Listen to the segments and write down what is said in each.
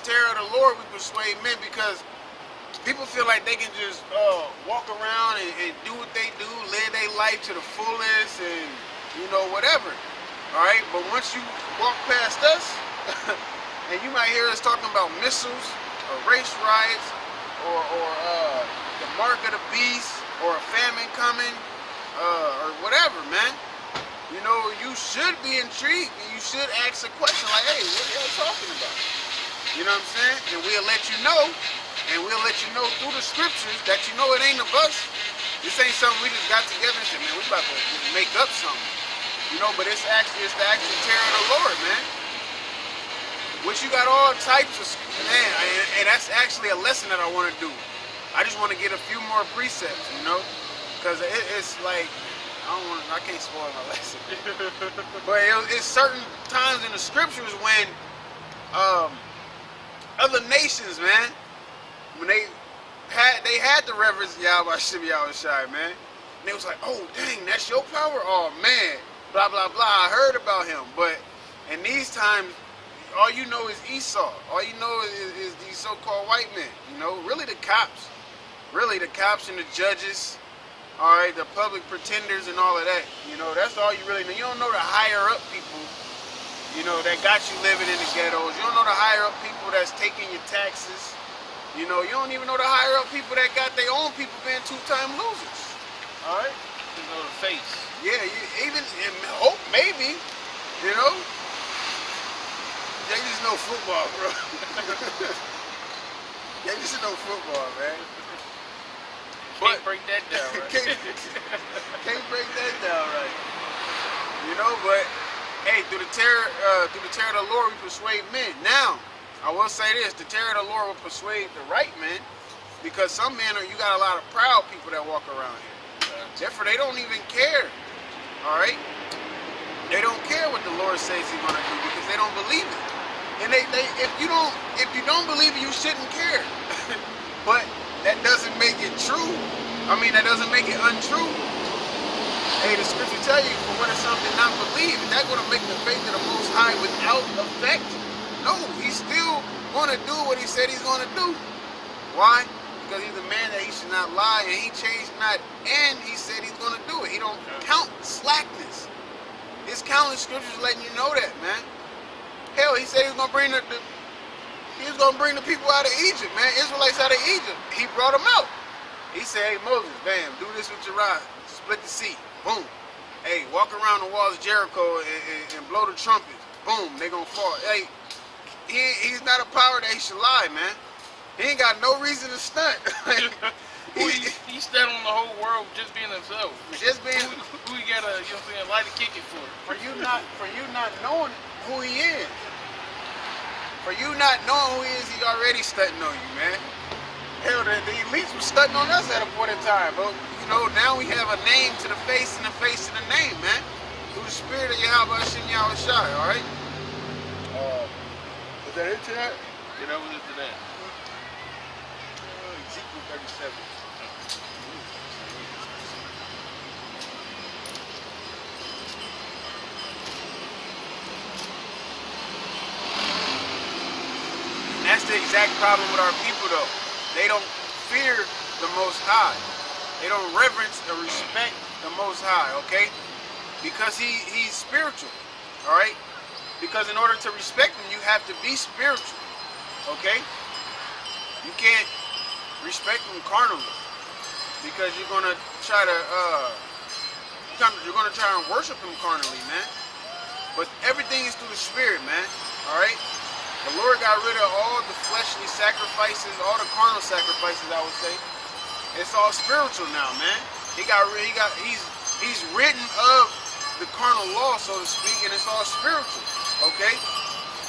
terror of the Lord we persuade men, because people feel like they can just walk around and do what they do, live their life to the fullest, and whatever. All right, but once you walk past us, and you might hear us talking about missiles, or race riots, or the mark of the beast, or a famine coming, or whatever, man. You should be intrigued, and you should ask a question like, hey, what are y'all talking about? You know what I'm saying? And we'll let you know, and we'll let you know through the scriptures that it ain't of us. This ain't something we just got together and said, man, we about to make up something. But it's the actual terror of the Lord, man. Which you got all types of, man, and that's actually a lesson that I want to do. I just want to get a few more precepts, because it's like, I can't spoil my lesson. But it's certain times in the scriptures when other nations, man, when they had the reverence Yahawah, man, and they was like, oh dang, that's your power? Oh man, blah blah blah. I heard about him, but in these times, all you know is Esau. All you know is these so-called white men. Really the cops and the judges. All right, the public pretenders and all of that. That's all you really know. You don't know the higher up people, that got you living in the ghettos. You don't know the higher up people that's taking your taxes. You don't even know the higher up people that got their own people being two-time losers. All right? You know the face. Yeah, even hope maybe, They just know football, bro. They just know football, man. Can't break that down right. can't break that down right. But hey, through the terror of the Lord we persuade men. Now, I will say this: the terror of the Lord will persuade the right men, because some men you got a lot of proud people that walk around here. Therefore, they don't even care. All right, they don't care what the Lord says He's gonna do, because they don't believe it. And if you don't believe it, you shouldn't care. But that doesn't make it true. That doesn't make it untrue. Hey, the scripture tell you, for what is something not believed, is that going to make the faith of the Most High without effect? No, He's still going to do what He said He's going to do. Why? Because He's a man that He should not lie, and He changed not, and He said He's going to do it. He don't count slackness. It's countless scriptures letting you know that, man. Hell, He said He was going to bring the people out of Egypt, man. Israelites out of Egypt. He brought them out. He said, hey, Moses, bam, do this with your rod. Split the sea. Boom. Hey, walk around the walls of Jericho and blow the trumpets. Boom, they gonna fall. Hey, he's not a power that He should lie, man. He ain't got no reason to stunt. He stunt on the whole world just being Himself. Just being who he got a light to kick it for. For you not knowing who He is. For you not knowing who He is, He already stunting on you, man. Hell, the elites were stunting on us at a point in time, but now we have a name to the face and the face to the name, man. Through the spirit of Yahawah, all right? Is that it to that? Yeah, that was it to that. Ezekiel 37. And that's the exact problem with our people, though. They don't fear the Most High. They don't reverence or respect the Most High, okay? Because he's spiritual, all right? Because in order to respect Him, you have to be spiritual, okay? You can't respect Him carnally, because you're gonna try to worship Him carnally, man. But everything is through the Spirit, man. All right. The Lord got rid of all the fleshly sacrifices, all the carnal sacrifices, I would say. It's all spiritual now, man. He's written of the carnal law, so to speak, and it's all spiritual. Okay?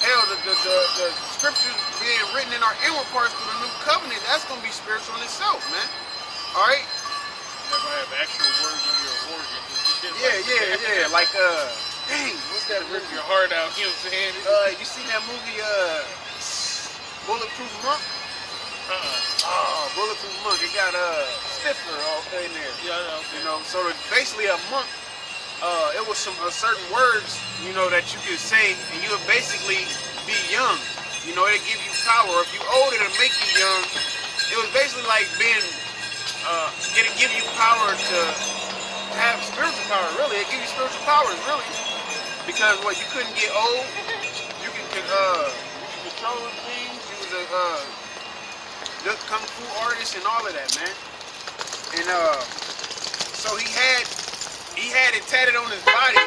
Hell, the scriptures being written in our inward parts through the new covenant, that's gonna be spiritual in itself, man. All right? You're gonna have actual words on your organs. Yeah. Like dang, what's that? Rip your heart out, you know what I'm saying? You seen that movie, Bulletproof Monk? Oh, Bulletproof Monk. It got Stifler all in there. Yeah, so basically a monk. It was some certain words, that you could say, and you would basically be young. You know, it'll give you power. If you old, it'll make you young. It was basically like being, it'll give you power to have spiritual power, really. It gives you spiritual powers, really. Because what, you couldn't get old. You can control things. You was a kung fu artist and all of that, man. And so he had it tatted on his body,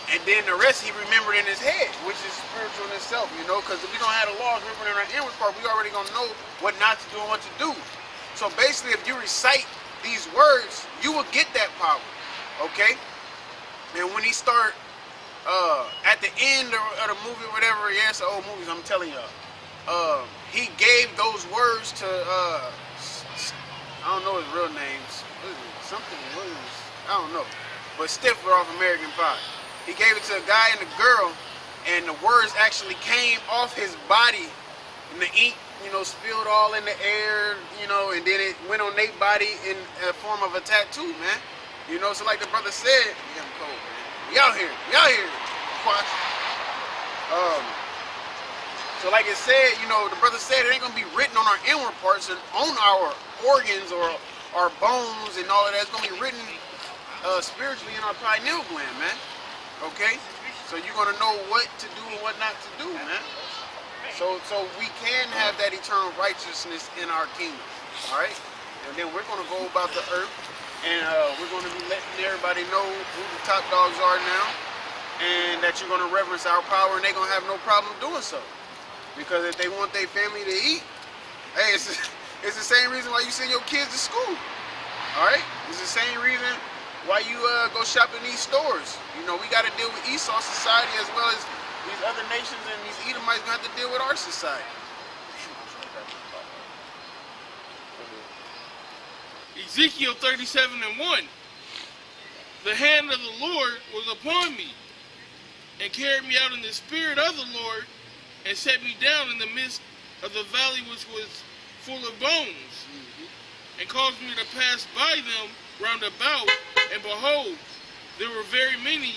and then the rest he remembered in his head, which is spiritual in itself, you know. Because if we don't have the laws remembered in our inward part, we already gonna know what not to do and what to do. So basically, if you recite these words, you will get that power, okay? And when he start at the end of the movie or whatever, yeah, it's the old movies, I'm telling y'all, he gave those words to I don't know his real names, something Williams, I don't know, but Stifler off American Pie. He gave it to a guy and a girl, and the words actually came off his body, and the ink, you know, spilled all in the air, you know, and then it went on their body in a form of a tattoo, man. You know, so like the brother said, yeah, I'm cold, man. Y'all here. So like it said, you know, the brother said it ain't gonna be written on our inward parts and on our organs or our bones and all of that. It's gonna be written spiritually in our pineal gland, man. Okay? So you're gonna know what to do and what not to do, man. So we can have that eternal righteousness in our kingdom. Alright? And then we're gonna go about the earth, and we're gonna be letting everybody know who the top dogs are now, and that you're gonna reverence our power, and they're gonna have no problem doing so. Because if they want their family to eat, hey, it's the same reason why you send your kids to school. Alright? It's the same reason why you go shop in these stores. You know, we gotta deal with Esau society as well as these other nations, and these Edomites gonna have to deal with our society. Ezekiel 37:1. The hand of the Lord was upon me, and carried me out in the spirit of the Lord, and set me down in the midst of the valley which was full of bones, and caused me to pass by them round about, and behold, there were very many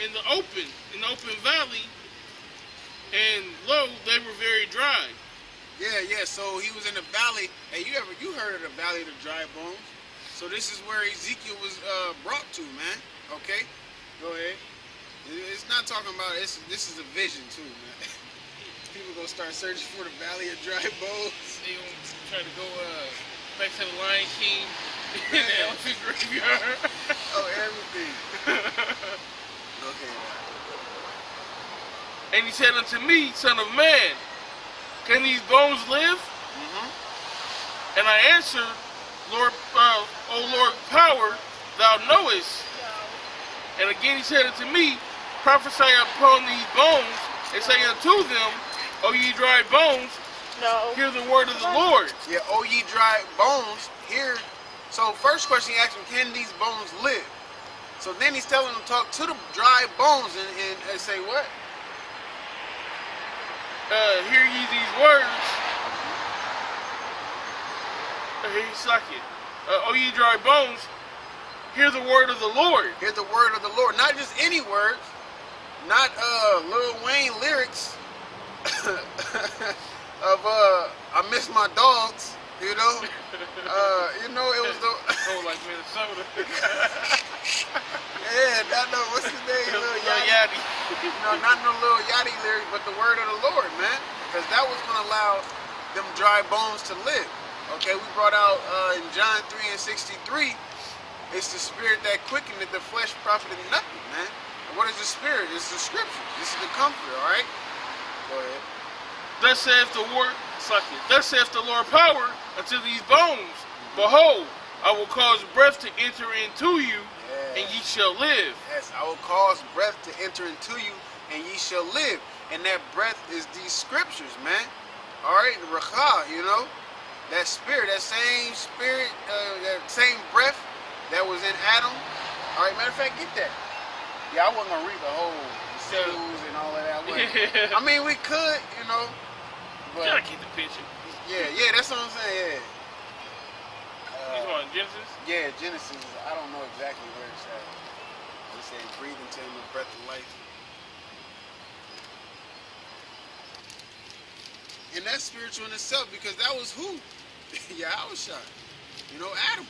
in the open valley, and lo, they were very dry. Yeah, so he was in the valley. Hey, you heard of the valley of the dry bones? So this is where Ezekiel was brought to, man. Okay? Go ahead. It's not talking about, this is a vision too, man. People gonna start searching for the valley of dry bones. They gonna try to go back to the Lion King in the elephant graveyard. Oh, everything. Okay. And he said unto me, Son of man, can these bones live? And I answered, Lord, O Lord power, thou knowest. And again he said unto me, prophesy upon these bones, and say unto them, O ye dry bones, hear the word of the Lord. Yeah, O ye dry bones, hear. So first question he asked him, can these bones live? So then he's telling him to talk to the dry bones and say what? Hear ye these words. He's like it. O ye dry bones, hear the word of the Lord. Hear the word of the Lord. Not just any words. Not Lil Wayne lyrics of I miss my dogs, you know. You know, it was the oh, like Minnesota. Yeah, not no, what's his name? Lil Yachty. No, not no Lil Yachty lyrics, but the word of the Lord, man. Because that was going to allow them dry bones to live. Okay, we brought out in John 3:63, it's the spirit that quickeneth, the flesh profited nothing, man. And what is the spirit? It's the scripture. This is the comfort, all right? Go ahead. Thus saith the word, thus saith the Lord power unto these bones. Behold, I will cause breath to enter into you, and ye shall live. Yes, I will cause breath to enter into you, and ye shall live. And that breath is these scriptures, man. All right, the Rakha, you know, that spirit, that same spirit, that same breath that was in Adam. All right, matter of fact, get that. Yeah, I wasn't gonna read the whole seals and all of that. I mean, we could, you know, but gotta keep the picture. Yeah, that's what I'm saying. Yeah. You talking Genesis? Yeah, Genesis. I don't know exactly where it's at. They say breathe into him the breath of life. And that's spiritual in itself, because that was who? Yahawah. You know, Adam.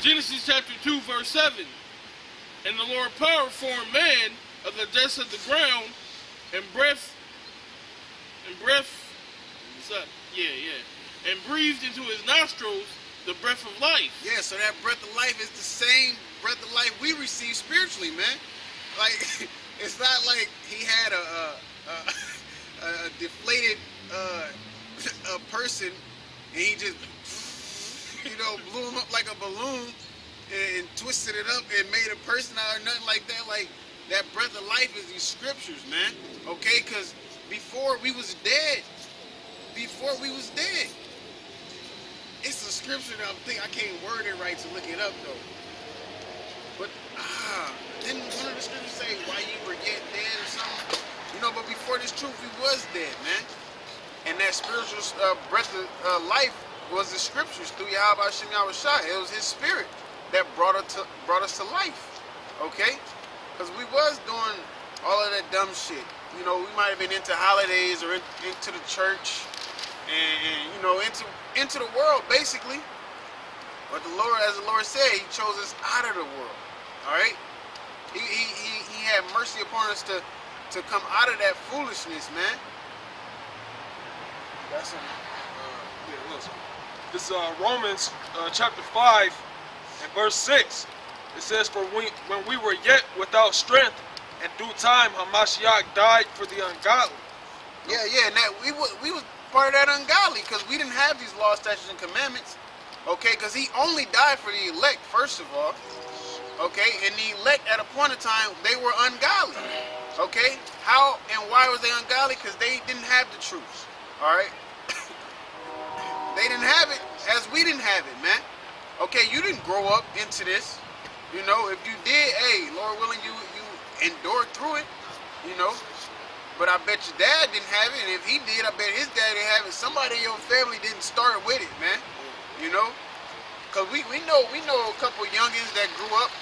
Genesis chapter 2, verse 7. And the Lord power formed man of the dust of the ground, and and breathed into his nostrils the breath of life. Yeah, so that breath of life is the same breath of life we receive spiritually, man. Like, it's not like he had a deflated a person and he just, you know, blew him up like a balloon and twisted it up and made a person out or nothing like that. Like, that breath of life is these scriptures, man. Okay, because before we was dead, it's a scripture that I can't word it right to look it up though. But didn't one of the scriptures say why you were yet dead or something? You know, but before this truth, we was dead, man. And that spiritual breath of life was the scriptures through Yahawah. It was his spirit that brought us to life. Okay? Because we was doing all of that dumb shit. You know, we might have been into holidays or into the church and you know, into the world basically. But the Lord, as the Lord said, he chose us out of the world. Alright? He had mercy upon us to come out of that foolishness, man. That's listen. This is Romans chapter 5 and verse 6. It says, for when we were yet without strength, in due time Hamashiach died for the ungodly. Yeah, and that we was part of that ungodly, because we didn't have these laws, statutes, and commandments. Okay, because he only died for the elect, first of all. Okay, and the elect at a point in time, they were ungodly. Okay, how and why was they ungodly? Because they didn't have the truth. Alright? They didn't have it as we didn't have it, man. Okay, you didn't grow up into this. You know, if you did, hey, Lord willing, you endured through it, you know. But I bet your dad didn't have it, and if he did, I bet his dad didn't have it. Somebody in your family didn't start with it, man. You know? Because we know a couple youngins that grew up,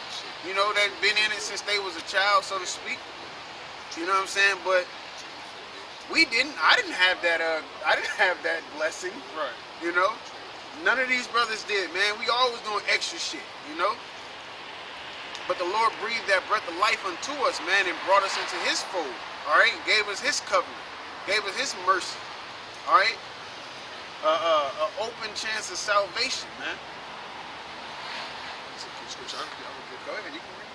you know, that been in it since they was a child, so to speak. You know what I'm saying? But we didn't. I didn't have that blessing. Right. You know? None of these brothers did, man. We always doing extra shit, you know? But the Lord breathed that breath of life unto us, man, and brought us into his fold, all right? Gave us his covenant, gave us his mercy, all right? An open chance of salvation, man. Go ahead, you can read.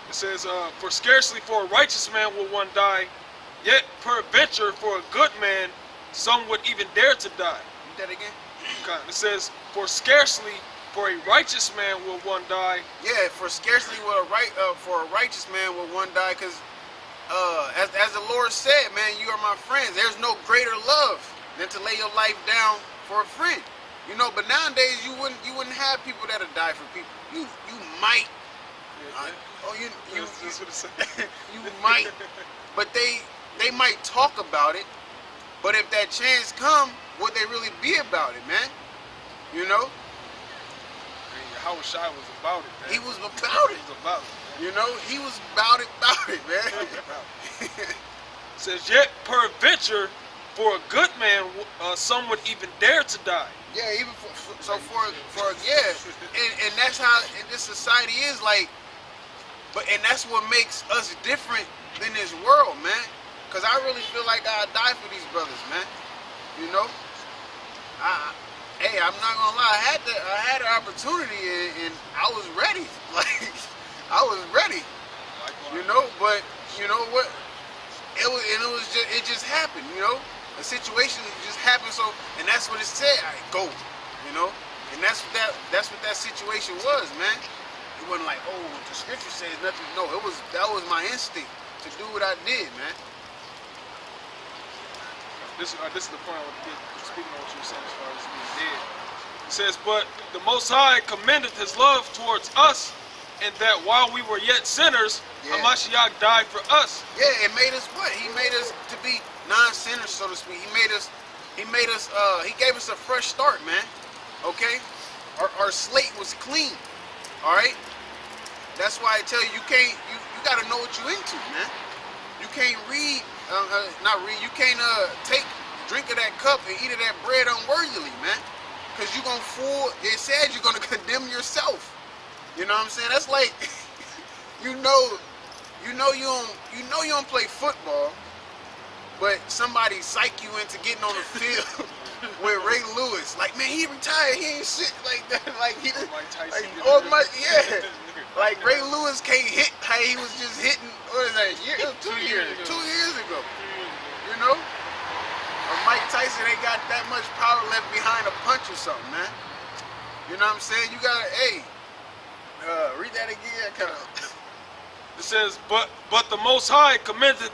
It says, for scarcely for a righteous man will one die, yet peradventure for a good man some would even dare to die. Read that again. Okay. It says, for scarcely for a righteous man will one die. Yeah, for scarcely for a righteous man will one die, because as the Lord said, man, you are my friends. There's no greater love than to lay your life down for a friend. You know, but nowadays you wouldn't have people that'll die for people. You might. You might, but they might talk about it. But if that chance come, would they really be about it, man? You know? Yahawah was about it, man. He was about it. He was about it, man. You know, he was about it, man. It says, yet peradventure for a good man some would even dare to die. Yeah, even for and that's how this society is, like. And that's what makes us different than this world, man. Cause I really feel like I die for these brothers, man. You know, hey, I'm not gonna lie. I had the opportunity, and I was ready. Like, I was ready. You know, but you know what? It just happened. You know, a situation just happened. So, and that's what it said. I go. You know, and that's what that situation was, man. It wasn't like, oh, the scripture says nothing. No, that was my instinct to do what I did, man. This is the point I want to get, speaking on what you were saying as far as being dead. It says, but the Most High commendeth his love towards us, and that while we were yet sinners, Hamashiach died for us. Yeah, it made us what? He made us to be to speak. He gave us a fresh start, man. Okay? Our slate was clean. Alright? That's why I tell you, you gotta know what you're into, man. You can't you can't drink of that cup and eat of that bread unworthily, man. Cause you're gonna it says you're gonna condemn yourself. You know what I'm saying? That's like, you don't play football, but somebody psych you into getting on the field with Ray Lewis. Like, man, he retired, he ain't shit like that. Like like Ray Lewis can't hit how he was just hitting, what is that, 2 years ago. You know? Or Mike Tyson ain't got that much power left behind a punch or something, man. You know what I'm saying? You gotta, read that again. It says, but the Most High commended